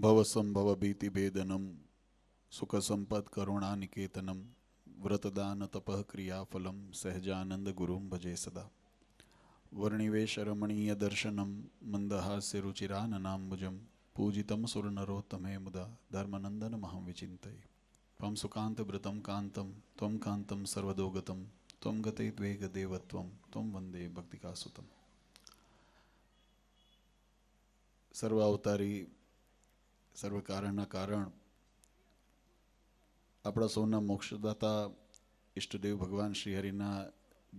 ભવસંભવ ભીતિભેદનમ સુખ સંપદ કરુણાનિકેતનમ વ્રતદાન તપઃ ક્રિયાફલમ સહજાનંદ ગુરુમ ભજે સદા વર્ણિવેશ રમણીય દર્શનમ મંદહાસ્ય રુચિરાનનાંબુજમ પૂજિતમ સુરનરોત્તમે મુદા ધર્મનંદન મહં વિચિંતયે ત્વં સુકાંત વૃતમ કાંતમ ત્વં કાંતમ સર્વદોગતમ ત્વં ગતે દ્વેગ દેવત્વમ ત્વં વંદે ભક્તિકાસુતમ. સર્વ અવતારી સર્વ કારણના કારણ આપણા સૌના મોક્ષદાતા ઈષ્ટદેવ ભગવાન શ્રી હરિના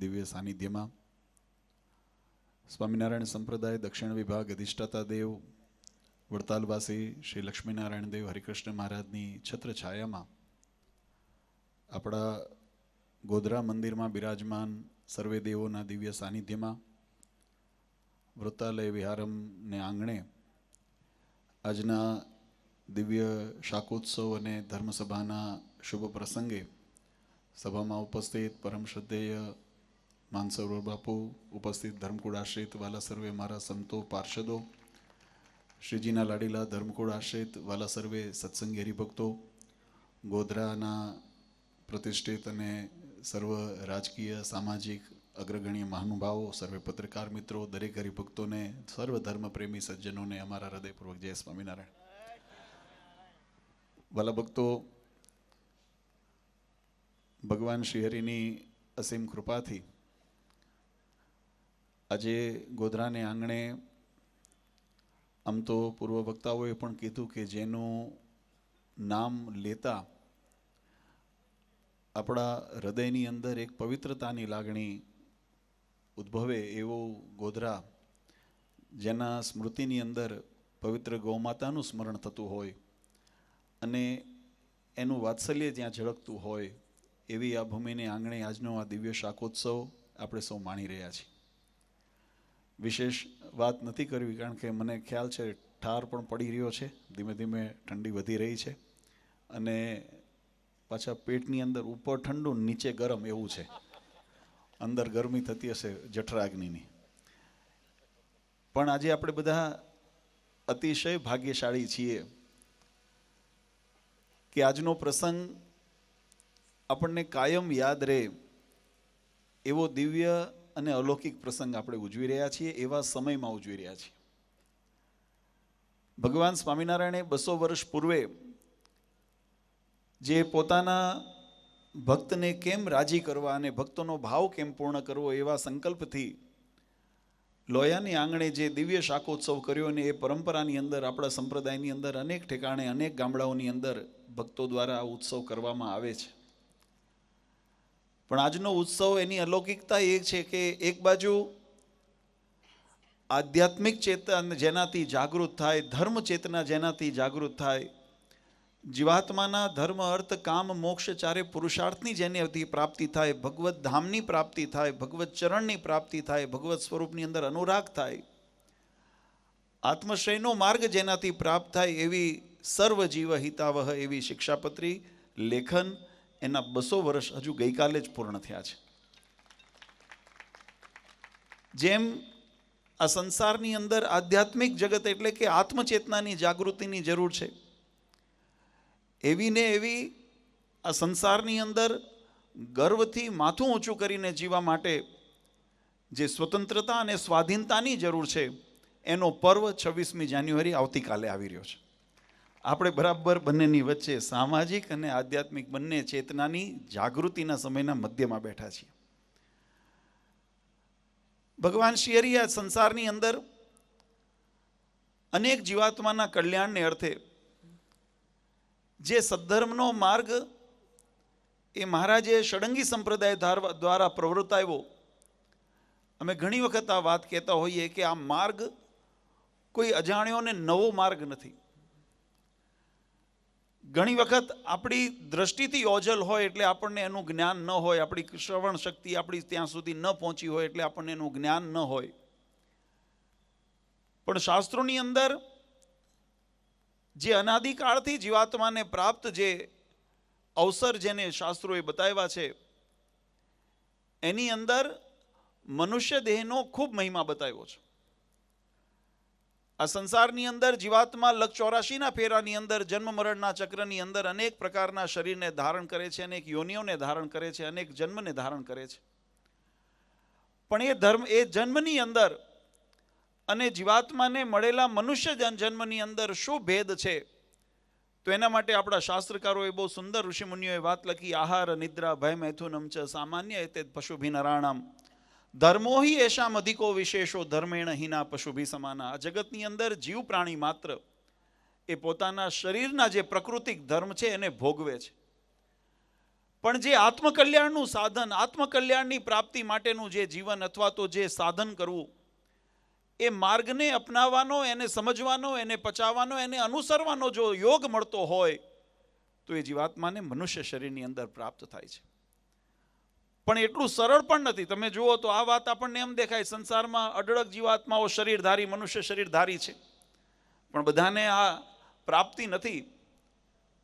દિવ્ય સાનિધ્યમાં સ્વામિનારાયણ સંપ્રદાય દક્ષિણ વિભાગ અધિષ્ઠાતા દેવ વડતાલવાસી શ્રી લક્ષ્મીનારાયણ દેવ હરિકૃષ્ણ મહારાજની છત્રછાયામાં આપણા ગોધરા મંદિરમાં બિરાજમાન સર્વે દેવોના દિવ્ય સાનિધ્યમાં વૃત્તાલય વિહારમને આંગણે આજના દિવ્ય શાકોત્સવ અને ધર્મસભાના શુભ પ્રસંગે સભામાં ઉપસ્થિત પરમ શ્રદ્ધેય માનસરોવર બાપુ, ઉપસ્થિત ધર્મકુળ આશ્રિત વાલા સર્વે મારા સંતો પાર્ષદો, શ્રીજીના લાડીલા ધર્મકુળ આશ્રિત વાલા સર્વે સત્સંગી હરિભક્તો, ગોધરાના પ્રતિષ્ઠિત અને સર્વ રાજકીય સામાજિક અગ્રગણ્ય મહાનુભાવો, સર્વે પત્રકાર મિત્રો, દરેક હરિભક્તોને, સર્વ ધર્મ પ્રેમી સજ્જનોને અમારા હૃદયપૂર્વક જય સ્વામિનારાયણ. વાલા ભક્તો, ભગવાન શ્રી હરિની અસીમ કૃપાથી આજે ગોધરાને આંગણે આમ તો પૂર્વ વક્તાઓએ પણ કીધું કે જેનું નામ લેતા આપણા હૃદયની અંદર એક પવિત્રતાની લાગણી ઉદ્ભવે એવું ગોધરા, જેના સ્મૃતિની અંદર પવિત્ર ગૌમાતાનું સ્મરણ થતું હોય અને એનું વાત્સલ્ય જ્યાં ઝળકતું હોય એવી આ ભૂમિને આંગણે આજનો આ દિવ્ય શાકોત્સવ આપણે સૌ માણી રહ્યા છીએ. વિશેષ વાત નથી કરવી કારણ કે મને ખ્યાલ છે ઠાર પણ પડી રહ્યો છે, ધીમે ધીમે ઠંડી વધી રહી છે અને પાછા પેટની અંદર ઉપર ઠંડુ નીચે ગરમ એવું છે. અંદર ગરમી થતી હશે જઠરાગ્નિની. પણ આજે આપણે બધા અતિશય ભાગ્યશાળી છીએ કે આજનો પ્રસંગ આપણને કાયમ યાદ રહે એવો દિવ્ય અને અલૌકિક પ્રસંગ આપણે ઉજવી રહ્યા છીએ, એવા સમયમાં ઉજવી રહ્યા છીએ. ભગવાન સ્વામિનારાયણે 200 વર્ષ પૂર્વે જે પોતાના ભક્તને કેમ રાજી કરવા અને ભક્તોનો ભાવ કેમ પૂર્ણ કરવો એવા સંકલ્પથી લોયાની આંગણે જે દિવ્ય શાકોત્સવ કર્યો અને એ પરંપરાની અંદર આપણા સંપ્રદાયની અંદર અનેક ઠેકાણે અનેક ગામડાઓની અંદર ભક્તો દ્વારા આ ઉત્સવ કરવામાં આવે છે. પણ આજનો ઉત્સવ એની અલૌકિકતા એ છે કે એક બાજુ આધ્યાત્મિક ચેતના જેનાથી જાગૃત થાય, ધર્મ ચેતના જેનાથી જાગૃત થાય, જીવાત્માના ધર્મ અર્થ કામ મોક્ષ ચારે પુરુષાર્થની જેનાથી પ્રાપ્તિ થાય, ભગવત ધામની પ્રાપ્તિ થાય, ભગવત ચરણની પ્રાપ્તિ થાય, ભગવત સ્વરૂપની અંદર અનુરાગ થાય, આત્મશ્રયનો માર્ગ જેનાથી પ્રાપ્ત થાય એવી સર્વ જીવ હિતાવહ એવી શિક્ષાપત્રી લેખન એના 200 વર્ષ હજુ ગઈકાલે જ પૂર્ણ થયા છે. જેમ આ સંસારની અંદર આધ્યાત્મિક જગત એટલે કે આત્મચેતનાની જાગૃતિની જરૂર છે, એવી ને એવી આ સંસારની અંદર ગર્વથી માથું ઊંચું કરીને જીવવા માટે જે સ્વતંત્રતા અને સ્વાધીનતાની જરૂર છે એનો પર્વ 26મી જાન્યુઆરી આવતીકાલે આવી રહ્યો છે. આપણે બરાબર બંનેની વચ્ચે સામાજિક અને આધ્યાત્મિક બંને ચેતનાની જાગૃતિના સમયના મધ્યમાં બેઠા છીએ. ભગવાન શ્રી હરિ આ સંસારની અંદર અનેક જીવાત્માના કલ્યાણને અર્થે જે સદ્ધર્મનો માર્ગ એ મહારાજે ષડંગી સંપ્રદાય દ્વારા પ્રવર્તાવ્યો. અમે ઘણી વખત આ વાત કહેતા હોઈએ કે આ માર્ગ કોઈ અજાણ્યો ને નવો માર્ગ નથી. ઘણી વખત આપણી દ્રષ્ટિથી ઓજલ હોય એટલે આપણને એનું જ્ઞાન ન હોય, આપણી શ્રવણ શક્તિ આપણી ત્યાં સુધી ન પહોંચી હોય એટલે આપણને એનું જ્ઞાન ન હોય. પણ શાસ્ત્રોની અંદર જે અનાદિકાળથી જીવાત્માને પ્રાપ્ત જે અવસર જેને શાસ્ત્રોએ બતાવ્યા છે એની અંદર મનુષ્ય દેહનો ખૂબ મહિમા બતાવ્યો છે. આ સંસારની અંદર જીવાત્મા લગ 84ના ફેરાની અંદર જન્મ મરણના ચક્રની અંદર અનેક પ્રકારના શરીરને ધારણ કરે છે, અનેક યોનિઓને ધારણ કરે છે, અનેક જન્મને ધારણ કરે છે. પણ એ જન્મની અંદર અને જીવાત્માને મળેલા મનુષ્ય જન્મની અંદર શું ભેદ છે? તો એના માટે આપણા શાસ્ત્રકારોએ બહુ સુંદર ઋષિમુનિઓએ વાત લખી. આહાર નિદ્રા ભય મૈથુનમ ચ સામાન્ય એતે પશુભી નરાણામ ધર્મો હિ એશામ અધિકો વિશેષો ધર્મેણ હિના પશુભી સમાના. આ જગતની અંદર જીવ પ્રાણી માત્ર એ પોતાના શરીરના જે પ્રાકૃતિક ધર્મ છે એને ભોગવે છે. પણ જે આત્મકલ્યાણનું સાધન, આત્મકલ્યાણની પ્રાપ્તિ માટેનું જે જીવન અથવા તો જે સાધન કરવું, એ માર્ગને અપનાવવાનો, એને સમજવાનો, એને પચાવવાનો, એને અનુસરવાનો જો યોગ મળતો હોય તો એ જીવાત્માને મનુષ્ય શરીરની અંદર પ્રાપ્ત થાય છે. પણ એટલું સરળ પણ નથી. તમે જુઓ તો આ વાત આપણને એમ દેખાય, સંસારમાં અઢળક જીવાત્માઓ શરીરધારી, મનુષ્ય શરીરધારી છે, પણ બધાને આ પ્રાપ્તિ નથી.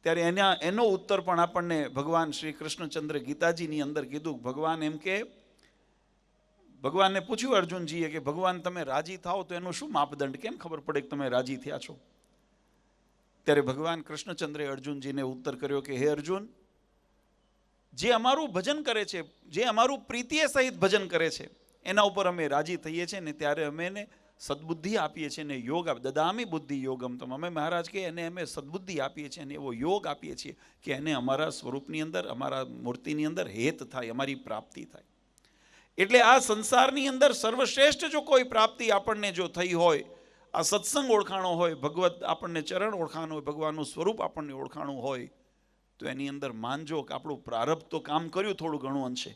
ત્યારે એનો ઉત્તર પણ આપણને ભગવાન શ્રી કૃષ્ણચંદ્ર ગીતાજીની અંદર કીધું. ભગવાન એમ કે, ભગવાનને પૂછ્યું અર્જુનજીએ કે ભગવાન તમે રાજી થાઓ તો એનું શું માપદંડ, કેમ ખબર પડે કે તમે રાજી થયા છો? ત્યારે ભગવાન કૃષ્ણચંદ્રે અર્જુનજીને ઉત્તર કર્યો કે હે અર્જુન, જે અમારું ભજન કરે છે, જે અમારું પ્રીતિએ સહિત ભજન કરે છે, એના ઉપર અમે રાજી થઈએ છીએ ને ત્યારે અમે એને સદબુદ્ધિ આપીએ છીએ ને યોગ દદામી બુદ્ધિ યોગમ તમ. અમે મહારાજ કે એને અમે સદબુદ્ધિ આપીએ છીએ અને એવો યોગ આપીએ છીએ કે એને અમારા સ્વરૂપની અંદર, અમારા મૂર્તિની અંદર હેત થાય, અમારી પ્રાપ્તિ થાય. એટલે આ સંસારની અંદર સર્વશ્રેષ્ઠ જો કોઈ પ્રાપ્તિ આપણને જો થઈ હોય, આ સત્સંગ ઓળખાણો હોય, ભગવત આપણને ચરણ ઓળખાણો હોય, ભગવાનનું સ્વરૂપ આપણને ઓળખાણું હોય, તો એની અંદર માનજો કે આપણું પ્રારબ્ધ તો કામ કર્યું થોડું ઘણું અંશે,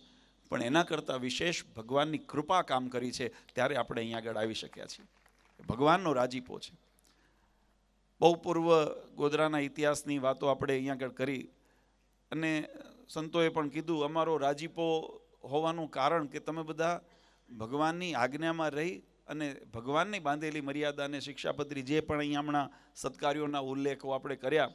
પણ એના કરતાં વિશેષ ભગવાનની કૃપા કામ કરી છે, ત્યારે આપણે અહીંયા આગળ આવી શક્યા છીએ. ભગવાનનો રાજીપો છે. બહુ પૂર્વ ગોધરાના ઇતિહાસની વાતો આપણે અહીંયા આગળ કરી અને સંતોએ પણ કીધું, અમારો રાજીપો હોવાનું કારણ કે તમે બધા ભગવાનની આજ્ઞામાં રહી અને ભગવાનની બાંધેલી મર્યાદા અને શિક્ષાપત્રી જે પણ અહીંયા હમણાં સત્કાર્યોના ઉલ્લેખો આપણે કર્યા,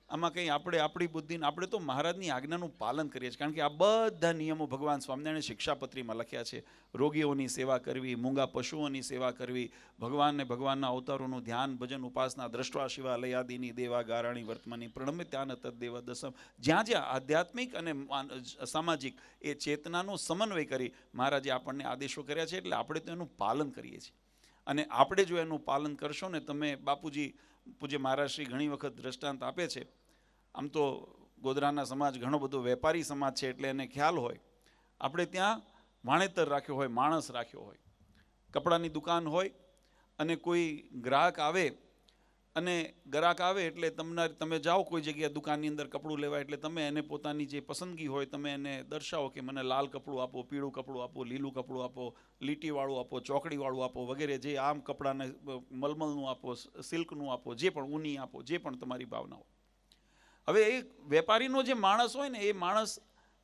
આમાં કંઈ આપણે આપણી બુદ્ધિને, આપણે તો મહારાજની આજ્ઞાનું પાલન કરીએ છીએ. કારણ કે આ બધા નિયમો ભગવાન સ્વામિનારાયણ શિક્ષાપત્રીમાં લખ્યા છે. રોગીઓની સેવા કરવી, મૂંગા પશુઓની સેવા કરવી, ભગવાનને ભગવાનના અવતારોનું ધ્યાન, ભજન, ઉપાસના, દ્રષ્ટવા શિવાલયાદિની દેવા ગારાણી વર્તમાની પ્રણમ્ય ત્યાન તદ્દેવ દસમ. જ્યાં જ્યાં આધ્યાત્મિક અને સામાજિક એ ચેતનાનો સમન્વય કરી મહારાજે આપણને આદેશો કર્યા છે, એટલે આપણે તો એનું પાલન કરીએ છીએ. અને આપણે જો એનું પાલન કરશો ને, તમે બાપુજી પૂજ્ય મહારાજશ્રી ઘણી વખત દ્રષ્ટાંત આપે છે. આમ તો ગોધરાના સમાજ ઘણો બધો વેપારી સમાજ છે, એટલે એને ખ્યાલ હોય. આપણે ત્યાં વાણેતર રાખ્યો હોય, માણસ રાખ્યો હોય, કપડાની દુકાન હોય અને કોઈ ગ્રાહક આવે એટલે તમે જાઓ કોઈ જગ્યાએ દુકાનની અંદર કપડું લેવા, એટલે તમે એને પોતાની જે પસંદગી હોય તમે એને દર્શાવો કે મને લાલ કપડું આપો, પીળું કપડું આપો, લીલું કપડું આપો, લીટીવાળું આપો, ચોકડીવાળું આપો વગેરે, જે આમ કપડાને મલમલનું આપો, સિલ્કનું આપો, જે પણ ઊની આપો, જે પણ તમારી ભાવના હોય. હવે એ વેપારીનો જે માણસ હોય ને, એ માણસ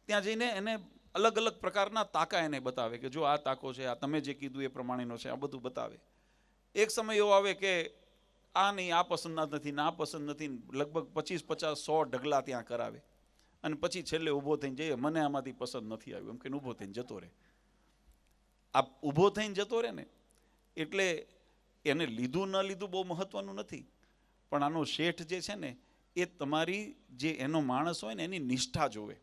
ત્યાં જઈને એને અલગ અલગ પ્રકારના તાકા એને બતાવે કે જો આ તાકો છે, આ તમે જે કીધું એ પ્રમાણેનો છે, આ બધું બતાવે. એક સમય એવો આવે કે આ નહીં, આ પસંદ નથી, ના પસંદ નથી, લગભગ 25, 50, 100 ઢગલા ત્યાં કરાવે અને પછી છેલ્લે ઊભો થઈને જઈએ, મને આમાંથી પસંદ નથી આવ્યું એમ કે ઊભો થઈને જતો રહે. આ ઊભો થઈને જતો રહે ને, એટલે એને લીધું ન લીધું બહુ મહત્વનું નથી, પણ આનો શેઠ જે છે ને, એ તમારી જે એનો માણસ હોય ને એની નિષ્ઠા જોવે.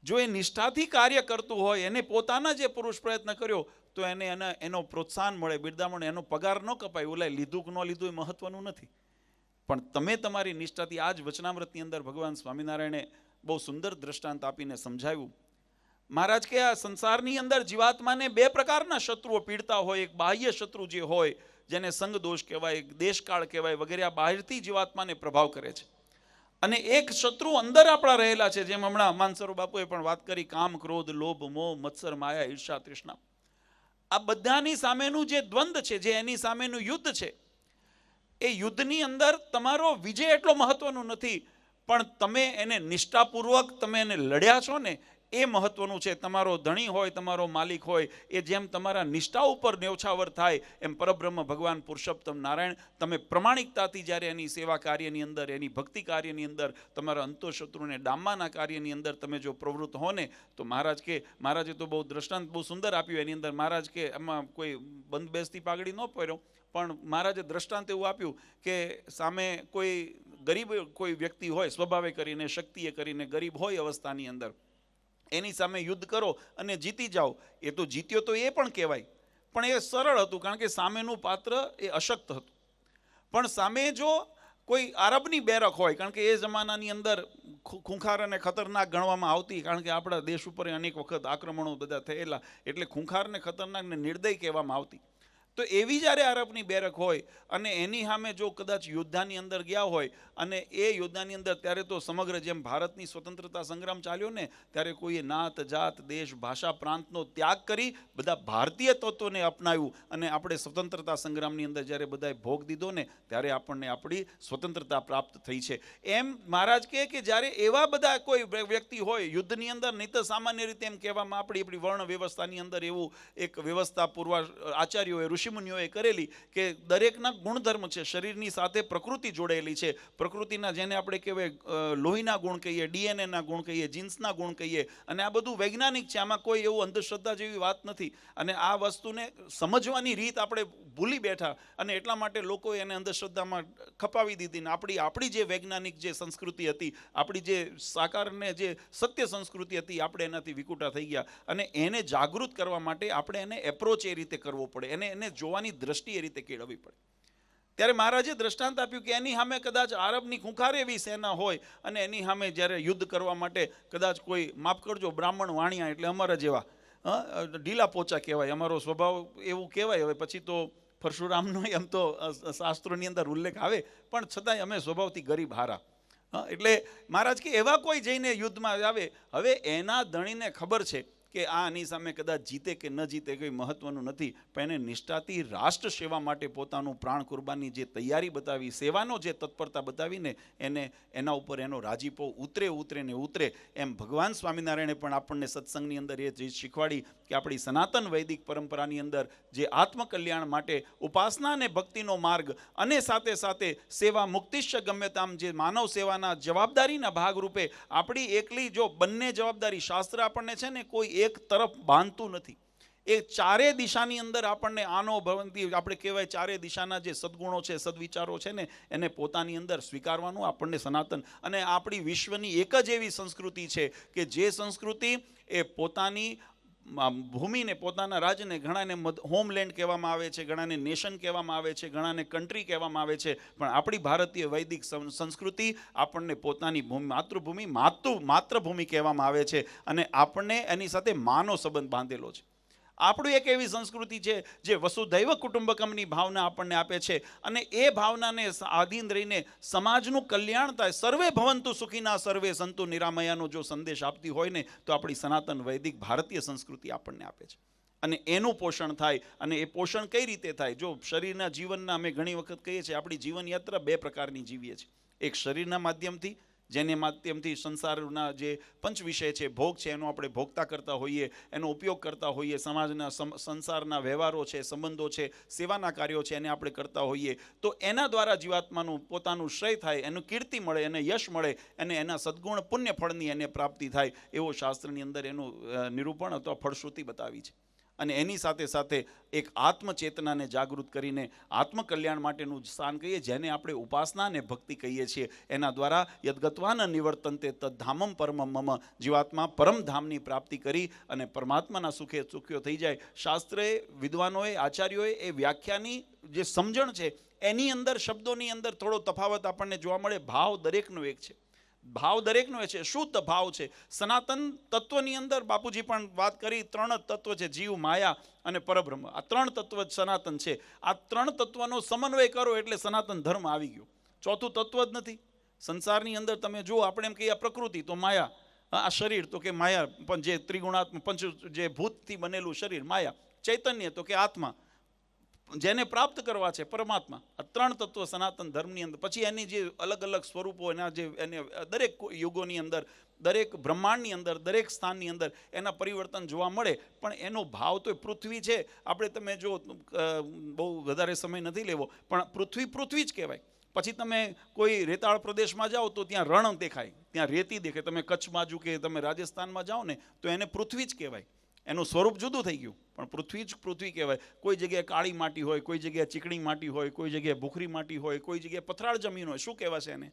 જો એ નિષ્ઠાથી કાર્ય કરતું હોય, એને પોતાના જે પુરુષ પ્રયત્ન કર્યો તો એનો પ્રોત્સાહન મળે, બિરદામણ, એનો પગાર ન કપાય. ઓલા લીધું કે ન લીધું એ મહત્વનું નથી, પણ તમે તમારી નિષ્ઠાથી. આ જ વચનામૃતની અંદર ભગવાન સ્વામિનારાયણે બહુ સુંદર દ્રષ્ટાંત આપીને સમજાવ્યું. મહારાજ કે આ સંસારની અંદર જીવાત્માને 2 પ્રકારના શત્રુઓ પીડતા હોય. એક બાહ્ય શત્રુ જે હોય, જેને સંગ દોષ કહેવાય, દેશકાળ કહેવાય વગેરે, આ બહારથી જીવાત્માને પ્રભાવ કરે છે. અને એક શત્રુ અંદર આપણા રહેલા છે, જેમ હમણાં માનસરો બાપુએ પણ વાત કરી, કામ, ક્રોધ, લોભ, મોહ, મત્સર, માયા, ઈર્ષા, તૃષ્ણા. આ બધાની સામેનું જે દ્વંદ છે, જે એની સામેનું યુદ્ધ છે, એ યુદ્ધની અંદર તમારો વિજય એટલો મહત્વનો નથી, પણ તમે એને નિષ્ઠાપૂર્વક તમે એને લડ્યા છો ને, એ મહત્વનું છે. તમારો ધણી હોય, તમારો માલિક હોય, એ જેમ તમારા નિષ્ઠા ઉપર ન્યોછાવર થાય એમ પરબ્રહ્મ ભગવાન પુરુષોત્તમ નારાયણ તમે પ્રમાણિકતાથી જ્યારે એની સેવા કાર્યની અંદર, એની ભક્તિ કાર્યની અંદર, તમારા અંતઃશત્રુને ડામવાના કાર્યની અંદર તમે જો પ્રવૃત્ત હો ને, તો મહારાજ કે, મહારાજે તો બહુ દ્રષ્ટાંત બહુ સુંદર આપ્યું એની અંદર. મહારાજ કે એમાં કોઈ બંધ બેસતી પાઘડી ન પહેર્યો, પણ મહારાજે દ્રષ્ટાંત એવું આપ્યું કે સામે કોઈ ગરીબ કોઈ વ્યક્તિ હોય, સ્વભાવે કરીને, શક્તિએ કરીને ગરીબ હોય અવસ્થાની અંદર, એની સામે યુદ્ધ કરો અને જીતી જાઓ. એ તો જીત્યો તો એ પણ કહેવાય, પણ એ સરળ હતું કારણ કે સામેનું પાત્ર એ અશક્ત હતું. પણ સામે જો કોઈ આરબની બેરક હોય, કારણ કે એ જમાનાની અંદર ખૂંખાર અને ખતરનાક ગણવામાં આવતી, કારણ કે આપણા દેશ ઉપર અનેક વખત આક્રમણો બધા થયેલા, એટલે ખૂંખાર ને ખતરનાક ને નિર્દય કહેવામાં આવતી. તો એવી જ્યારે આરબની બેરક હોય અને એની સામે જો કદાચ યોદ્ધાની અંદર ગયા હોય, અને એ યોદ્ધાની અંદર ત્યારે તો સમગ્ર જેમ ભારતની સ્વતંત્રતા સંગ્રામ ચાલ્યો ને, ત્યારે કોઈએ નાત જાત દેશ ભાષા પ્રાંતનો ત્યાગ કરી બધા ભારતીય તત્વોને અપનાવ્યું, અને આપણે સ્વતંત્રતા સંગ્રામની અંદર જ્યારે બધાએ ભોગ દીધો ને, ત્યારે આપણને આપણી સ્વતંત્રતા પ્રાપ્ત થઈ છે. એમ મહારાજ કહે કે જ્યારે એવા બધા કોઈ વ્યક્તિ હોય યુદ્ધની અંદર, નહીં તો સામાન્ય રીતે એમ કહેવામાં આપણી વર્ણ વ્યવસ્થાની અંદર એવું એક વ્યવસ્થા પૂર્વ આચાર્યોએ, ઋષિમુનિઓએ કરેલી કે દરેકના ગુણધર્મ છે, શરીરની સાથે પ્રકૃતિ જોડાયેલી છે. પ્રકૃતિના જેને આપણે કહેવાય લોહીના ગુણ કહીએ, ડીએનએના ગુણ કહીએ, જીન્સના ગુણ કહીએ, અને આ બધું વૈજ્ઞાનિક છે. આમાં કોઈ એવું અંધશ્રદ્ધા જેવી વાત નથી. અને આ વસ્તુને સમજવાની રીત આપણે ભૂલી બેઠા, અને એટલા માટે લોકો એને અંધશ્રદ્ધામાં ખપાવી દીધી. ને આપણી જે વૈજ્ઞાનિક જે સંસ્કૃતિ હતી, આપણી જે સાકારને જે સત્ય સંસ્કૃતિ હતી, આપણે એનાથી વિકુટા થઈ ગયા. અને એને જાગૃત કરવા માટે આપણે એને એપ્રોચ એ રીતે કરવો પડે, એને જોવાની દ્રષ્ટિ એ રીતે કેળવવી પડે. ત્યારે મહારાજે દ્રષ્ટાંત આપ્યું કે એની સામે કદાચ આરબની ખૂંખાર એવી સેના હોય, અને એની સામે જ્યારે યુદ્ધ કરવા માટે કદાચ કોઈ, માફ કરજો, બ્રાહ્મણ વાણિયા એટલે અમારા જેવા ઢીલા પોચા કહેવાય, અમારો સ્વભાવ એવું કહેવાય. હવે પછી તો પરશુરામનો એમ તો શાસ્ત્રોની અંદર ઉલ્લેખ આવે, પણ છતાંય અમે સ્વભાવથી ગરીબ હારા. એટલે મહારાજ કે એવા કોઈ જઈને યુદ્ધમાં આવે, હવે એના ધણીને ખબર છે કે આની સામે કદાચ જીતે કે ન જીતે કંઈ મહત્વનું નથી, પણ એને નિષ્ઠાથી રાષ્ટ્ર સેવા માટે પોતાનું પ્રાણ કુરબાની જે તૈયારી બતાવી, સેવાનો જે તત્પરતા બતાવીને એને એના ઉપર એનો રાજીપો ઉતરે ને ઉતરે. એમ ભગવાન સ્વામિનારાયણે પણ આપણને સત્સંગની અંદર એ ચીજ શીખવાડી કે આપણી સનાતન વૈદિક પરંપરાની અંદર જે આત્મકલ્યાણ માટે ઉપાસના અને ભક્તિનો માર્ગ, અને સાથે સાથે સેવા મુક્તિશ્ચ ગમ્યતામ, જે માનવ સેવાના જવાબદારીના ભાગરૂપે આપણી એકલી જો બંને જવાબદારી, શાસ્ત્ર આપણને છે ને કોઈ એક તરફ બાંધતું નથી. એ ચારે દિશાની અંદર આપણને આનો ભવંતી, આપણે કહેવાય ચારે દિશાના જે સદગુણો છે, સદવિચારો છે ને, એને પોતાની અંદર સ્વીકારવાનું આપણને સનાતન. અને આપણી વિશ્વની એક જ એવી સંસ્કૃતિ છે કે જે સંસ્કૃતિ એ પોતાની ભૂમિને, પોતાના રાજ્યને, ઘણાને હોમલેન્ડ કહેવામાં આવે છે, ઘણાને નેશન કહેવામાં આવે છે, ઘણાને કન્ટ્રી કહેવામાં આવે છે, પણ આપણી ભારતીય વૈદિક સંસ્કૃતિ આપણને પોતાની માતૃભૂમિ, માતૃભૂમિ કહેવામાં આવે છે, અને આપણને એની સાથે માનો સંબંધ બાંધેલો છે. આપણું એક એવી સંસ્કૃતિ છે જે વસુધૈવ કુટુંબકમની ભાવના આપણને આપે છે, અને એ ભાવનાને આધીન રહીને સમાજનું કલ્યાણ થાય. સર્વે ભવંતુ સુખીના સર્વે સંતુ નિરામયાનો જો સંદેશ આપતી હોય ને, તો આપણી સનાતન વૈદિક ભારતીય સંસ્કૃતિ આપણને આપે છે. અને એનું પોષણ થાય. અને એ પોષણ કઈ રીતે થાય? જો શરીરના જીવનના, અમે ઘણી વખત કહીએ છીએ, આપણી જીવનયાત્રા બે પ્રકારની જીવીએ છીએ. એક શરીરના માધ્યમથી, જેને માધ્યમથી સંસારના જે પંચ વિષય છે, ભોગ છે, એનો આપણે ભોગતા કરતા હોઈએ, એનો ઉપયોગ કરતા હોઈએ, સમાજના સંસારના વ્યવહારો છે, સંબંધો છે, સેવાના કાર્યો છે, એને આપણે કરતા હોઈએ. તો એના દ્વારા જીવાત્માનું પોતાનું શ્રેય થાય, એનું કીર્તિ મળે, એને યશ મળે, અને એના સદગુણ પુણ્ય ફળની એને પ્રાપ્તિ થાય, એવો શાસ્ત્રની અંદર એનું નિરૂપણ અથવા ફળશ્રુતિ બતાવી છે. અને એની સાથે સાથે એક આત્મચેતનાને જાગૃત કરીને આત્મકલ્યાણ માટેનું સ્થાન કહીએ, જેને આપણે ઉપાસના અને ભક્તિ કહીએ છીએ. એના દ્વારા યદગત્વાન નિવર્તન્તે તદ્ધામમ પરમમ મમ, જીવાત્મા પરમધામની પ્રાપ્તિ કરી અને પરમાત્માના સુખે સુખ્યો થઈ જાય. શાસ્ત્રએ, વિદ્વાનોએ, આચાર્યોએ એ વ્યાખ્યાની જે સમજણ છે, એની અંદર શબ્દોની અંદર થોડો તફાવત આપણને જોવા મળે. ભાવ દરેકનો એક છે, ભાવ દરેકનો એ છે, શુદ્ધ ભાવ છે. સનાતન તત્વની અંદર બાપુજી પણ વાત કરી, ત્રણ જ તત્વ છે, જીવ, માયા અને પરબ્રહ્મ. આ ત્રણ તત્વ જ સનાતન છે. આ ત્રણ તત્વનો સમન્વય કરો એટલે સનાતન ધર્મ આવી ગયો. ચોથું તત્વ જ નથી. સંસારની અંદર તમે જુઓ, આપણે એમ કહીએ પ્રકૃતિ તો માયા, આ શરીર તો કે માયા, પણ જે ત્રિગુણાત્મક પંચ જે ભૂતથી બનેલું શરીર માયા, ચૈતન્ય તો કે આત્મા, જેને પ્રાપ્ત કરવા છે પરમાત્મા, આ ત્રણ તત્વ સનાતન ધર્મની અંદર. પછી એની જે અલગ અલગ સ્વરૂપો, એના જે એને દરેક યુગોની અંદર, દરેક બ્રહ્માંડની અંદર, દરેક સ્થાનની અંદર એના પરિવર્તન જોવા મળે. પણ એનો ભાવ તો પૃથ્વી છે. આપણે તમે જો બહુ વધારે સમય નથી લેવો, પણ પૃથ્વી જ કહેવાય. પછી તમે કોઈ રેતાળ પ્રદેશમાં જાઓ તો ત્યાં રણ દેખાય, ત્યાં રેતી દેખાય. તમે કચ્છ બાજુ કે તમે રાજસ્થાનમાં જાઓ ને તો એને પૃથ્વી જ કહેવાય. એનું સ્વરૂપ જુદું થઈ ગયું, પણ પૃથ્વી જ પૃથ્વી કહેવાય. કોઈ જગ્યાએ કાળી માટી હોય, કોઈ જગ્યાએ ચીકણી માટી હોય, કોઈ જગ્યાએ ભૂખરી માટી હોય, કોઈ જગ્યાએ પથરાળ જમીન હોય. શું કહેવાશે એને?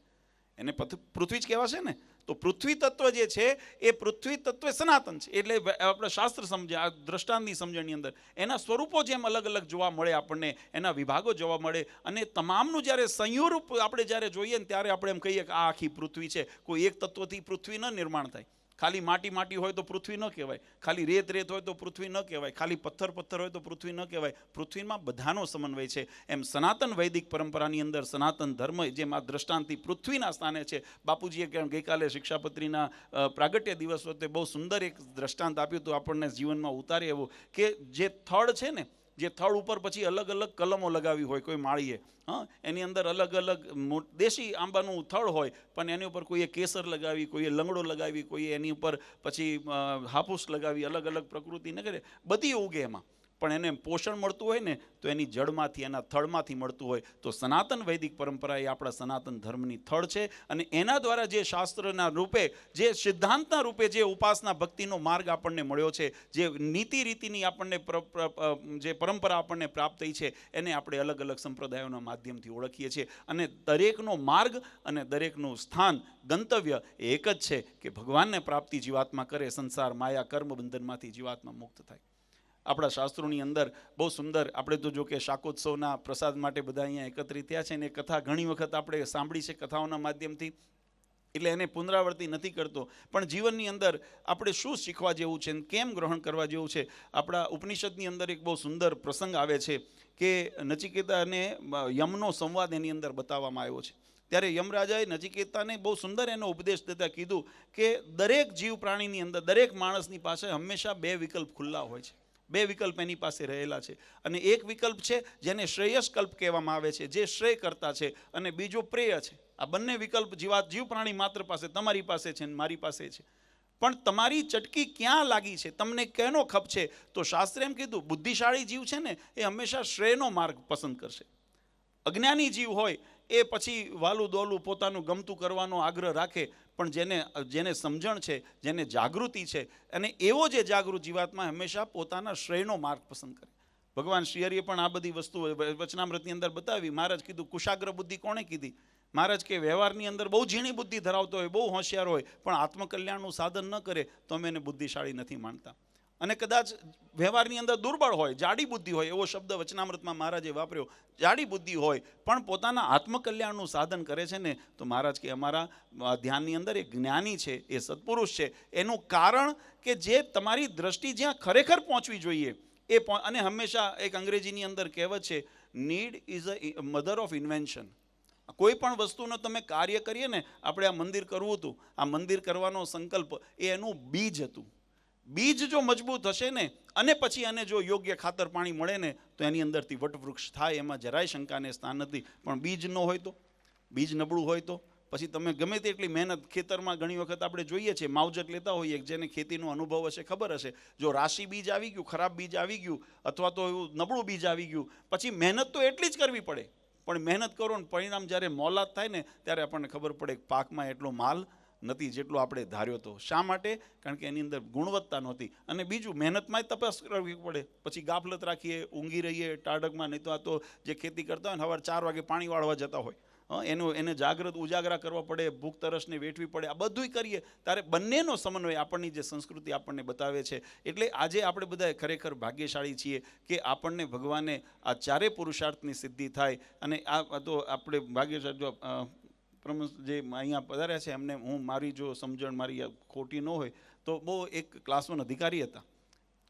એને પૃથ્વી જ કહેવાશે ને. તો પૃથ્વી તત્વ જે છે એ પૃથ્વી તત્વ સનાતન છે. એટલે આપણે શાસ્ત્ર સમજે, આ દ્રષ્ટાંતની સમજણની અંદર એના સ્વરૂપો જેમ અલગ અલગ જોવા મળે આપણને, એના વિભાગો જોવા મળે, અને તમામનું જ્યારે સંયોરૂપ આપણે જ્યારે જોઈએ ને ત્યારે આપણે એમ કહીએ કે આ આખી પૃથ્વી છે. કોઈ એક તત્વથી પૃથ્વી ન નિર્માણ થાય. ખાલી માટી હોય તો પૃથ્વી ન કહેવાય, ખાલી રેત હોય તો પૃથ્વી ન કહેવાય, ખાલી પથ્થર હોય તો પૃથ્વી ન કહેવાય. પૃથ્વીમાં બધાનો સમન્વય છે. એમ સનાતન વૈદિક પરંપરાની અંદર સનાતન ધર્મ જેમ આ દ્રષ્ટાંતિ પૃથ્વીના સ્થાને છે. બાપુજીએ ગઈકાલે શિક્ષાપત્રીના પ્રાગટ્ય દિવસ વખતે બહુ સુંદર એક દ્રષ્ટાંત આપ્યું હતું, આપણને જીવનમાં ઉતારે એવું, કે જે થડ છે ને, જે થડ ઉપર પછી અલગ અલગ કલમો લગાવી હોય કોઈ માળીએ, એની અંદર અલગ અલગ દેશી આંબાનું થડ હોય, પણ એની ઉપર કોઈએ કેસર લગાવી, કોઈએ લંગડો લગાવી, કોઈએ એની ઉપર પછી હાફૂસ લગાવી, અલગ અલગ પ્રકૃતિ ન કરે, બધી ઉગે એમાં. પણ એને પોષણ મળતું હોય ને તો એની જડમાંથી, એના થડમાંથી મળતું હોય. તો સનાતન વૈદિક પરંપરા એ આપણા સનાતન ધર્મની થડ છે. અને એના દ્વારા જે શાસ્ત્રના રૂપે, જે સિદ્ધાંતના રૂપે જે ઉપાસના ભક્તિનો માર્ગ આપણને મળ્યો છે, જે નીતિ રીતિની આપણને જે પરંપરા આપણને પ્રાપ્ત થઈ છે, એને આપણે અલગ અલગ સંપ્રદાયોના માધ્યમથી ઓળખીએ છીએ. અને દરેકનો માર્ગ અને દરેકનું સ્થાન, ગંતવ્ય એક જ છે કે ભગવાનને પ્રાપ્તિ જીવાત્મા કરે, સંસાર માયા કર્મ બંધનમાંથી જીવાત્મા મુક્ત થાય. આપણા શાસ્ત્રોની અંદર બહુ સુંદર, આપણે તો જો કે શાકોત્સવના પ્રસાદ માટે બધા અહીંયા એકત્રિત થયા છે, ને એ કથા ઘણી વખત આપણે સાંભળી છે કથાઓના માધ્યમથી, એટલે એને પુનરાવર્તિ નથી કરતો. પણ જીવનની અંદર આપણે શું શીખવા જેવું છે, કેમ ગ્રહણ કરવા જેવું છે. આપણા ઉપનિષદની અંદર એક બહુ સુંદર પ્રસંગ આવે છે કે નચિકેતાને યમનો સંવાદ એની અંદર બતાવવામાં આવ્યો છે. ત્યારે યમરાજાએ નચિકેતાને બહુ સુંદર એનો ઉપદેશ દેતા કીધું કે દરેક જીવ પ્રાણીની અંદર, દરેક માણસની પાસે હંમેશા બે વિકલ્પ ખુલ્લા હોય છે. બે વિકલ્પ એની પાસે રહેલા છે. અને એક વિકલ્પ છે જેને શ્રેયસ્કલ્પ કહેવામાં આવે છે, જે શ્રેય કરતા છે, અને બીજો પ્રેય છે. આ બંને વિકલ્પ જીવ પ્રાણી માત્ર પાસે, તમારી પાસે છે, મારી પાસે છે. પણ તમારી ચટકી ક્યાં લાગી છે, તમને કેનો ખપ છે? તો શાસ્ત્રે એમ કીધું, બુદ્ધિશાળી જીવ છે ને એ હંમેશા શ્રેયનો માર્ગ પસંદ કરશે. અજ્ઞાની જીવ હોય એ પછી વાલું દોલું પોતાનું ગમતું કરવાનો આગ્રહ રાખે. પણ જેને સમજણ છે, જેને જાગૃતિ છે, અને એવો જે જાગૃત જીવાત્મા હંમેશા પોતાના શ્રેયનો માર્ગ પસંદ કરે. ભગવાન શ્રી હરિએ પણ આ બધી વસ્તુઓ વચનામૃતની અંદર બતાવી. મહારાજ કીધું, કુશાગ્ર બુદ્ધિ કોણે કીધી? મહારાજ કે વ્યવહારની અંદર બહુ ઝીણી બુદ્ધિ ધરાવતો હોય, બહુ હોશિયાર હોય, પણ આત્મકલ્યાણનું સાધન ન કરે તો અમે એને બુદ્ધિશાળી નથી માનતા. અને કદાચ વ્યવહારની અંદર દુર્બળ હોય, જાડી બુદ્ધિ હોય, એવો શબ્દ વચનામૃતમાં મહારાજે વાપર્યો. જાડી બુદ્ધિ હોય પણ પોતાના આત્મકલ્યાણનું સાધન કરે છે ને, તો મહારાજ કે અમારા ધ્યાનની અંદર એક જ્ઞાની છે, એ સત્પુરુષ છે. એનું કારણ કે જે તમારી દ્રષ્ટિ જ્યાં ખરેખર પહોંચવી જોઈએ એ અને હંમેશા એક અંગ્રેજીની અંદર કહેવત છે, need is a mother of invention. કોઈ પણ વસ્તુનો તમે કાર્ય કરીએ ને, આપણે આ મંદિર કરવું હતું, આ મંદિર કરવાનો સંકલ્પ એ એનું બીજ હતું. બીજ જો મજબૂત હશે ને, અને પછી એને જો યોગ્ય ખાતર પાણી મળે ને, તો એની અંદરથી વટવૃક્ષ થાય, એમાં જરાય શંકાને સ્થાન નથી. પણ બીજ ન હોય તો, બીજ નબળું હોય તો પછી તમે ગમે તેટલી મહેનત, ખેતરમાં ઘણી વખત આપણે જોઈએ છીએ, માવજત લેતા હોઈએ, જેને ખેતીનો અનુભવ હશે ખબર હશે, જો રાશિ બીજ આવી ગયું, ખરાબ બીજ આવી ગયું, અથવા તો એવું નબળું બીજ આવી ગયું, પછી મહેનત તો એટલી જ કરવી પડે. પણ મહેનત કરો ને પરિણામ જ્યારે મોલાદ થાય ને, ત્યારે આપણને ખબર પડે કે પાકમાં એટલો માલ નથી જેટલો આપણે ધાર્યો હતો. શા માટે? કારણ કે એની અંદર ગુણવત્તા નહોતી. અને બીજું, મહેનતમાં જ તપાસ કરવી પડે. પછી ગાફલત રાખીએ, ઊંઘી રહીએ ટાઢકમાં, નહીં તો આ તો જે ખેતી કરતા હોય ને સવારે 4 વાગે પાણી વાળવા જતા હોય, એને જાગૃત ઉજાગરા કરવા પડે, ભૂખ તરસને વેઠવી પડે. આ બધુંય કરીએ ત્યારે બંનેનો સમન્વય આપણની જે સંસ્કૃતિ આપણને બતાવે છે. એટલે આજે આપણે બધા ખરેખર ભાગ્યશાળી છીએ કે આપણને ભગવાને આ ચારે પુરુષાર્થની સિદ્ધિ થાય. અને આ તો આપણે ભાગ્યશાળી, જો જે અહીંયા પધાર્યા છે એમને હું, મારી જો સમજણ મારી ખોટી ન હોય તો બહુ એક ક્લાસ 1 અધિકારી હતા.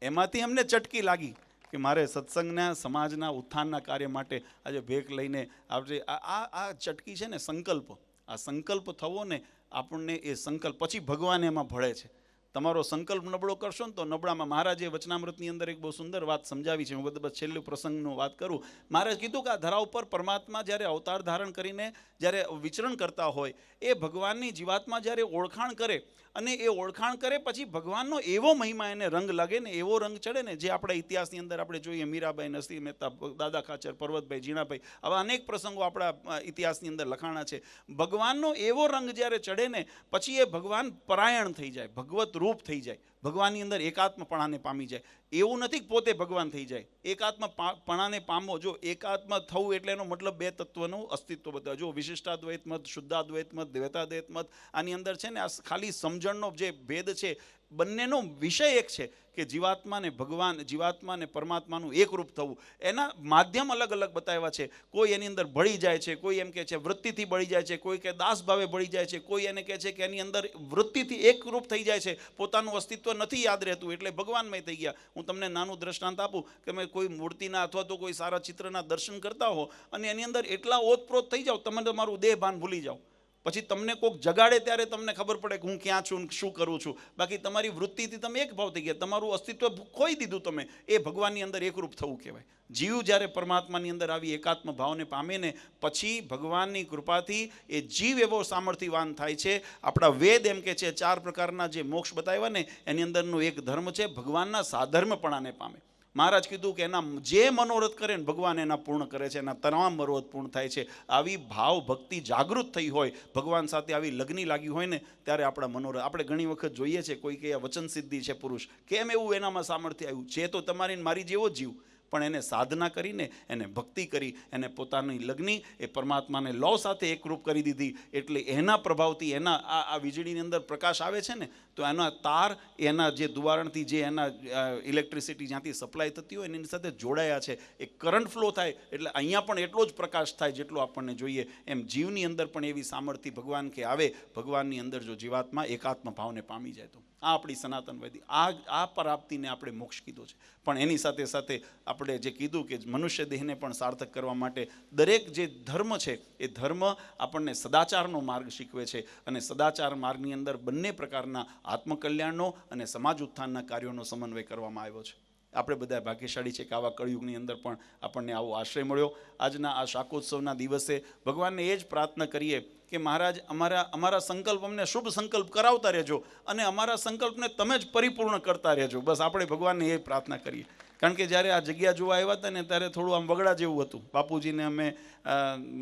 એમાંથી એમને ચટકી લાગી કે મારે સત્સંગના, સમાજના ઉત્થાનના કાર્ય માટે આજે ભેખ લઈને આપણે આ ચટકી છે ને સંકલ્પ, આ સંકલ્પ થવો ને આપણને, એ સંકલ્પ પછી ભગવાન એમાં ભળે છે. તમારો સંકલ્પ નબળો કરશો ને તો નબળામાં મહારાજે વચનામૃતની અંદર એક બહુ સુંદર વાત સમજાવી છે. હું બસ છેલ્લું પ્રસંગનું વાત કરું. મહારાજ કીધું કે આ ધરા ઉપર પરમાત્મા જ્યારે અવતાર ધારણ કરીને જ્યારે વિચરણ કરતા હોય એ ભગવાનની જીવાત્મા જ્યારે ઓળખાણ કરે અને એ ઓળખાણ કરે પછી ભગવાનનો એવો મહિમા એને રંગ લાગે ને એવો રંગ ચડે ને જે આપણા ઇતિહાસની અંદર આપણે જોઈએ મીરાબાઈ, નરસિંહ મહેતા, દાદા ખાચર, પર્વતભાઈ, જીણાભાઈ, આવા અનેક પ્રસંગો આપણા ઇતિહાસની અંદર લખાણા છે. ભગવાનનો એવો રંગ જ્યારે ચડે ને પછી એ ભગવાન પરાયણ થઈ જાય, ભગવત રૂપ થઈ જાય, ભગવાનની અંદર એકાત્મપણાને પામી જાય. એવું નથી કે પોતે ભગવાન થઈ જાય, એકાત્મપણાને પામો. જો એકાત્મ થવું એટલે એનો મતલબ બે તત્વનું અસ્તિત્વ બતાવે. જો વિશિષ્ટાદ્વૈત મત, શુદ્ધાદ્વૈત મત, દ્વૈતાદ્વૈત મત, આની અંદર છે ને આ ખાલી સમજણનો જે ભેદ છે, બંનેનો વિષય એક છે કે જીવાત્મા ને ભગવાન, જીવાત્મા ને પરમાત્માનું એકરૂપ થવું. એના માધ્યમ અલગ અલગ બતાવ્યા છે. કોઈ એની અંદર બળી જાય છે, કોઈ એમ કહે છે વૃત્તિથી બળી જાય છે, કોઈ કે દાસ ભાવે બળી જાય છે, કોઈ એને કહે છે કે એની અંદર વૃત્તિથી એકરૂપ થઈ જાય છે, પોતાનું અસ્તિત્વ નથી યાદ રહેતું એટલે ભગવાનમય થઈ ગયા. હું તમને નાનું દ્રષ્ટાંત આપું કે મેં કોઈ મૂર્તિના અથવા તો કોઈ સારા ચિત્રના દર્શન કરતા હો અને એની અંદર એટલા ઓતપ્રોત થઈ જાઓ તમે તમારું દેહ ભાન ભૂલી જાઓ. પછી તમને કોઈક જગાડે ત્યારે તમને ખબર પડે કે હું ક્યાં છું, શું કરું છું. બાકી તમારી વૃત્તિથી તમે એક ભાવ થઈ ગયા, તમારું અસ્તિત્વ ખોઈ દીધું તમે. એ ભગવાનની અંદર એકરૂપ થવું કહેવાય. જીવ જ્યારે પરમાત્માની અંદર આવી એકાત્મ ભાવને પામે ને પછી ભગવાનની કૃપાથી એ જીવ એવો સામર્થ્યવાન થાય છે. આપણા વેદ એમ કે છે 4 પ્રકારના જે મોક્ષ બતાવ્યા ને એની અંદરનો એક ધર્મ છે ભગવાનના સાધર્મપણાને પામે. મહારાજ કીધું કે એના જે મનોરથ કરે ને ભગવાન એના પૂર્ણ કરે છે, એના તમામ મનોરથ પૂર્ણ થાય છે. આવી ભાવ ભક્તિ જાગૃત થઈ હોય, ભગવાન સાથે આવી લગ્ની લાગી હોય ને ત્યારે આપણા મનોરથ. આપણે ઘણી વખત જોઈએ છે કોઈ કે વચન સિદ્ધિ છે પુરુષ, કેમ એવું એનામાં સામર્થ્ય આવ્યું છે? તો તમારી મારી જેવો જીવ, પણ એને સાધના કરીને, એને ભક્તિ કરી, એને પોતાની લગ્ની એ પરમાત્માને લો સાથે એકરૂપ કરી દીધી. એટલે એના પ્રભાવથી એના આ વીજળીની અંદર પ્રકાશ આવે છે ને તો એના તાર એના જે દુવારણથી જે એના ઇલેક્ટ્રિસિટી જ્યાંથી સપ્લાય થતી હોય એની સાથે જોડાયા છે. એ કરંટ ફ્લો થાય એટલે અહીંયા પણ એટલો જ પ્રકાશ થાય જેટલો આપણને જોઈએ. એમ જીવની અંદર પણ એવી સામર્થ્ય ભગવાન કે આવે, ભગવાનની અંદર જો જીવાત્મા એકાત્મ ભાવને પામી જાય તો આ આપણી સનાતન વૈદિક આ પ્રાપ્તિને આપણે મોક્ષ કીધો છે. પણ એની સાથે સાથે આપણે જે કીધું કે મનુષ્ય દેહને પણ સાર્થક કરવા માટે દરેક જે ધર્મ છે એ ધર્મ આપણને સદાચારનો માર્ગ શીખવે છે. અને સદાચાર માર્ગની અંદર બંને પ્રકારના આત્મકલ્યાણનો અને સમાજ ઉત્થાનના કાર્યોનો સમન્વય કરવામાં આવ્યો છે. આપણે બધા ભાગ્યશાળી છે કે આવા કળયુગની અંદર પણ આપણને આવો આશ્રય મળ્યો. આજના આ શાકોત્સવના દિવસે ભગવાનને એ જ પ્રાર્થના કરીએ કે મહારાજ અમારા સંકલ્પ અમને શુભ સંકલ્પ કરાવતા રહેજો અને અમારા સંકલ્પને તમે જ પરિપૂર્ણ કરતા રહેજો. બસ આપણે ભગવાનને એ પ્રાર્થના કરીએ. કારણ કે જ્યારે આ જગ્યા જોવા આવ્યા હતા ને ત્યારે થોડું આમ વગડા જેવું હતું. બાપુજીને અમે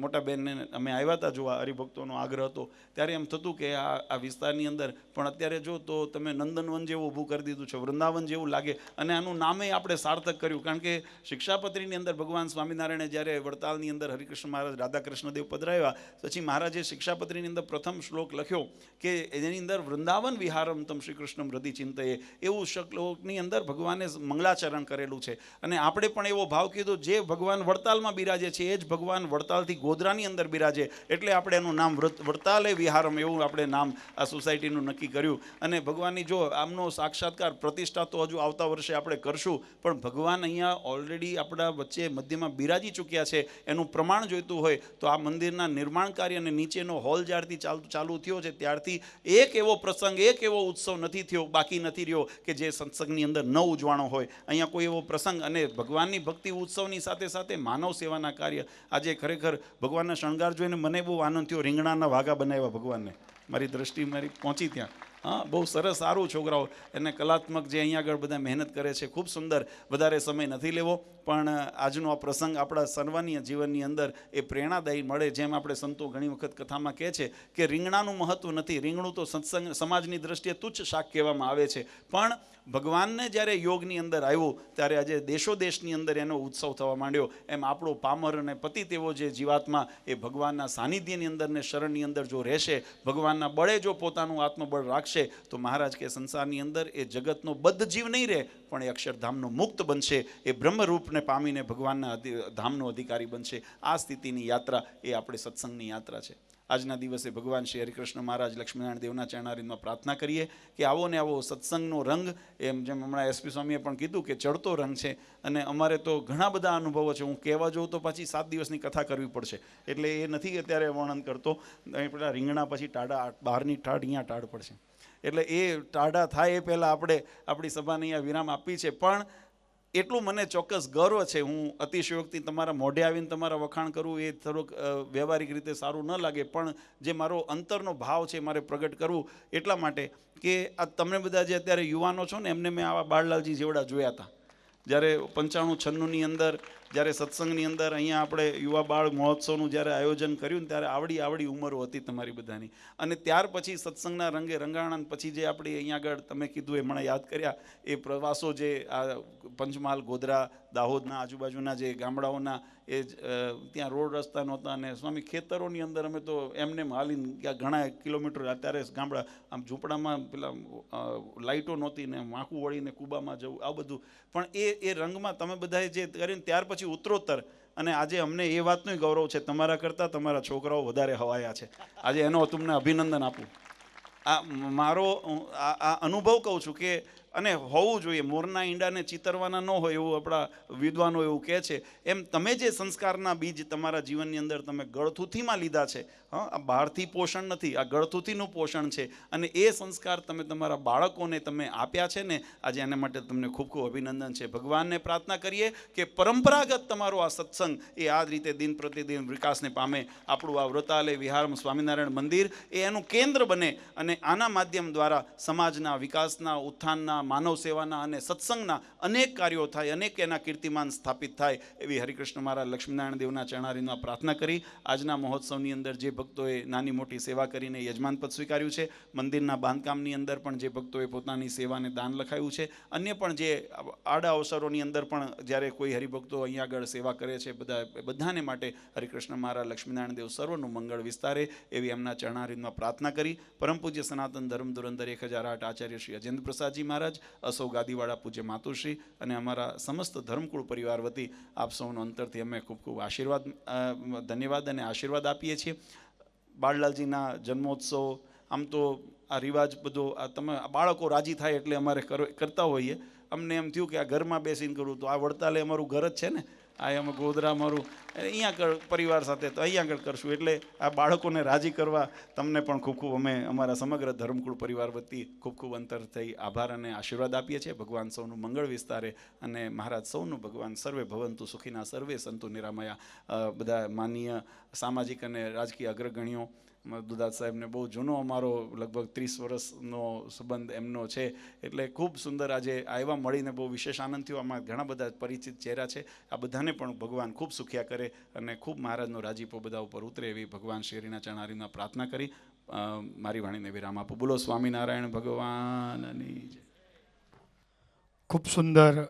મોટા બહેનને અમે આવ્યા હતા જોવા, હરિભક્તોનો આગ્રહ હતો ત્યારે એમ થતું કે આ વિસ્તારની અંદર પણ અત્યારે જો તો તમે નંદનવન જેવું ઊભું કરી દીધું છે, વૃંદાવન જેવું લાગે. અને આનું નામે આપણે સાર્થક કર્યું. કારણ કે શિક્ષાપત્રીની અંદર ભગવાન સ્વામિનારાયણે જ્યારે વડતાલની અંદર હરિકૃષ્ણ મહારાજ રાધાકૃષ્ણદેવ પધરાવ્યા પછી મહારાજે શિક્ષાપત્રીની અંદર પ્રથમ શ્લોક લખ્યો કે એની અંદર વૃંદાવન વિહારમ તમ શ્રી કૃષ્ણ હૃદય ચિંતયે, એવું શ્લોકની અંદર ભગવાને મંગલાચરણ કરેલું છે. અને આપણે પણ એવો ભાવ કીધો જે ભગવાન વડતાલમાં બિરાજે છે એ જ ભગવાન વડતાલથી ગોધરાની અંદર બિરાજે એટલે આપણે એનું નામ વડતાલે વિહારમ એવું આપણે નામ આ સોસાયટીનું નક્કી કર્યું. અને ભગવાનની જો આમનો સાક્ષાત્કાર પ્રતિષ્ઠા તો હજુ આવતા વર્ષે આપણે કરશું, પણ ભગવાન અહીંયા ઓલરેડી આપણા વચ્ચે મધ્યમાં બિરાજી ચૂક્યા છે. એનું પ્રમાણ જોઈતું હોય તો આ મંદિરના નિર્માણ કાર્ય અને નીચેનો હોલ જ્યારથી ચાલુ થયો છે ત્યારથી એક એવો પ્રસંગ, એક એવો ઉત્સવ નથી થયો, બાકી નથી રહ્યો કે જે સત્સંગની અંદર ન ઉજવાણો હોય. અહીંયા કોઈ એવો પ્રસંગ અને ભગવાનની ભક્તિ ઉત્સવની સાથે સાથે માનવ સેવાના કાર્ય. આજે ખરેખર ભગવાનના શણગાર જોઈને મને બહુ આનંદ થયો. રીંગણાના વાઘા બનાવ્યા ભગવાનને, મારી દ્રષ્ટિ મારી પહોંચી ત્યાં. હા, બહુ સરસ, સારું. છોકરાઓ એને કલાત્મક જે અહીંયા આગળ બધા મહેનત કરે છે, ખૂબ સુંદર. વધારે સમય નથી લેવો, પણ આજનો આ પ્રસંગ આપણા સર્વનીય જીવનની અંદર એ પ્રેરણાદાયી મળે. જેમ આપણે સંતો ઘણી વખત કથામાં કહે છે કે રીંગણાનું મહત્વ નથી, રીંગણું તો સત્સંગ સમાજની દ્રષ્ટિએ તુચ્છ શાક કહેવામાં આવે છે. પણ ભગવાનને જ્યારે યોગની અંદર આવ્યું ત્યારે આજે દેશો દેશની અંદર એનો ઉત્સવ થવા માંડ્યો. એમ આપણો પામર અને પતિત એવો જે જીવાત્મા એ ભગવાનના સાનિધ્યની અંદર ને શરણની અંદર જો રહેશે, ભગવાનના બળે જો પોતાનું આત્મબળ રાખશે તો મહારાજ કે સંસારની અંદર એ જગતનો બદ્ધ જીવ નહીં રહે પણ એ અક્ષરધામનો મુક્ત બનશે. એ બ્રહ્મરૂપને પામીને ભગવાનના ધામનો અધિકારી બનશે. આ સ્થિતિની યાત્રા એ આપણે સત્સંગની યાત્રા છે. આજના દિવસે ભગવાન શ્રી હરિકૃષ્ણ મહારાજ લક્ષ્મીનારાયણ દેવના ચરણારવિંદમાં પ્રાર્થના કરીએ કે આવો ને આવો સત્સંગનો રંગ, એમ જેમ હમણાં એસપી સ્વામીએ પણ કીધું કે ચડતો રંગ છે, અને અમારે તો ઘણા બધા અનુભવો છે. હું કહેવા જાઉં તો પછી 7 દિવસની કથા કરવી પડશે, એટલે એ નથી અત્યારે વર્ણન કરતો. પેલા રીંગણા પછી ટાઢા, બહારની ટાઢ અહીંયા ટાઢ પડશે, એટલે એ ટાઢા થાય એ પહેલાં આપણે આપણી સભાને અહીંયા વિરામ આપી છે. પણ એટલું મને ચોક્કસ ગર્વ છે, હું અતિશયોક્તિ તમારા મોઢે આવીને તમારા વખાણ કરું એ થોડુંક વ્યવહારિક રીતે સારું ન લાગે, પણ જે મારો અંતરનો ભાવ છે મારે પ્રગટ કરવું એટલા માટે કે આ તમે બધા જે અત્યારે યુવાનો છો ને, એમને મેં આવા બાળલાલજી જેવડા જોયા હતા જ્યારે 95-96ની અંદર, જ્યારે સત્સંગની અંદર અહીંયા આપણે યુવા બાળ મહોત્સવનું જ્યારે આયોજન કર્યું ને, ત્યારે આવડી ઉંમરો હતી તમારી બધાની. અને ત્યાર પછી સત્સંગના રંગે રંગાણા પછી જે આપણી અહીંયા આગળ તમે કીધું એ મને યાદ કર્યા એ પ્રવાસો, જે આ પંચમહાલ, ગોધરા, દાહોદના આજુબાજુના જે ગામડાઓના, એ ત્યાં રોડ રસ્તા નહોતા, અને સ્વામી ખેતરોની અંદર અમે તો એમને હાલીને ઘણા કિલોમીટર, અત્યારે ગામડા આમ ઝૂંપડામાં પેલા લાઇટો નહોતી ને માખું વળીને કૂબામાં જવું, આ બધું. પણ એ રંગમાં તમે બધાએ જે કરીને ત્યાર પછી ઉત્તરોત્તર, અને આજે અમને એ વાતનું ગૌરવ છે તમારા કરતાં તમારા છોકરાઓ વધારે હવાયા છે. આજે એનો તમને અભિનંદન આપું. આ મારો આ અનુભવ કહું છું કે, અને હોવું જોઈએ, મોરના ઈંડાને ચિતરવાના ન હોય એવું આપણા વિદ્વાનો એવું કહે છે. એમ તમે જે સંસ્કારના બીજ તમારા જીવનની અંદર તમે ગળથૂથીમાં લીધા છે, આ બહારથી પોષણ નથી, આ ગળથૂથીનું પોષણ છે, અને એ સંસ્કાર તમે તમારા બાળકોને તમે આપ્યા છે ને, આજે એના માટે તમને ખૂબ ખૂબ અભિનંદન છે. ભગવાનને પ્રાર્થના કરીએ કે પરંપરાગત તમારો આ સત્સંગ એ આ જ રીતે દિન પ્રતિદિન વિકાસને પામે. આપણું આ વ્રતાલય વિહાર સ્વામિનારાયણ મંદિર એ એનું કેન્દ્ર બને, અને આના માધ્યમ દ્વારા સમાજના વિકાસના, ઉત્થાનના, માનવ સેવાના અને સત્સંગના અનેક કાર્યો થાય, અનેક એના કીર્તિમાન સ્થાપિત થાય, એવી હરિકૃષ્ણ મહારાજ લક્ષ્મીનારાયણ દેવના ચરણારવિંદમાં પ્રાર્થના કરી આજના મહોત્સવની અંદર જે ભક્તોએ નાની મોટી સેવા કરીને યજમાનપદ સ્વીકાર્યું છે, મંદિરના બાંધકામની અંદર પણ જે ભક્તોએ પોતાની સેવાને દાન લખાયું છે, અન્ય પણ જે આડા અવસરોની અંદર પણ જ્યારે કોઈ હરિભક્તો અહીંયા આગળ સેવા કરે છે, બધાને માટે હરિકૃષ્ણ મહારાજ લક્ષ્મીનારાયણ દેવ સર્વનું મંગળ વિસ્તારે એવી એમના ચરણારવિંદમાં પ્રાર્થના કરી. પરમ પૂજ્ય સનાતન ધર્મ ધુરંધર 1008 આચાર્ય શ્રી અજેન્દ્ર પ્રસાદજી મહારાજ, અસૌ ગાદીવાળા પૂજ્ય માતુશ્રી અને અમારા સમસ્ત ધર્મકુળ પરિવાર વતી આપ સૌનો અંતરથી અમે ખૂબ ખૂબ આશીર્વાદ, ધન્યવાદ અને આશીર્વાદ આપીએ છીએ. બાળલાલજીના જન્મોત્સવ, આમ તો આ રિવાજ બધો આ તમે બાળકો રાજી થાય એટલે અમારે કરતા હોઈએ. અમને એમ થયું કે આ ઘરમાં બેસીને કરું, તો આ વડતાલે અમારું ઘર જ છે ને, આ અમે ગોધરા અમારું અહીંયા પરિવાર સાથે, તો અહીંયા આગળ કરશું. એટલે આ બાળકોને રાજી કરવા તમને પણ ખૂબ ખૂબ અમે અમારા સમગ્ર ધર્મકુળ પરિવાર વતી ખૂબ ખૂબ અંતર થઈ આભાર અને આશીર્વાદ આપીએ છીએ. ભગવાન સૌનું મંગળ વિસ્તારે અને મહારાજ સૌનું ભગવાન સર્વે ભવંતુ સુખીના, સર્વે સંતુ નિરામયા. બધા માનનીય સામાજિક અને રાજકીય અગ્રગણ્યો, દુદાત સાહેબને બહુ જૂનો અમારો લગભગ 30 વર્ષનો સંબંધ એમનો છે, એટલે ખૂબ સુંદર આજે આવ્યા, મળીને બહુ વિશેષ આનંદ થયો. આમાં ઘણા બધા પરિચિત ચહેરા છે. આ બધાને પણ ભગવાન ખૂબ સુખ્યા કરે અને ખૂબ મહારાજનો રાજીપો બધા ઉપર ઉતરે એવી ભગવાન શ્રીના ચરણારવિંદમાં પ્રાર્થના કરી મારી વાણીને વિરામ આપું. બોલો સ્વામિનારાયણ ભગવાનની જય. ખૂબ સુંદર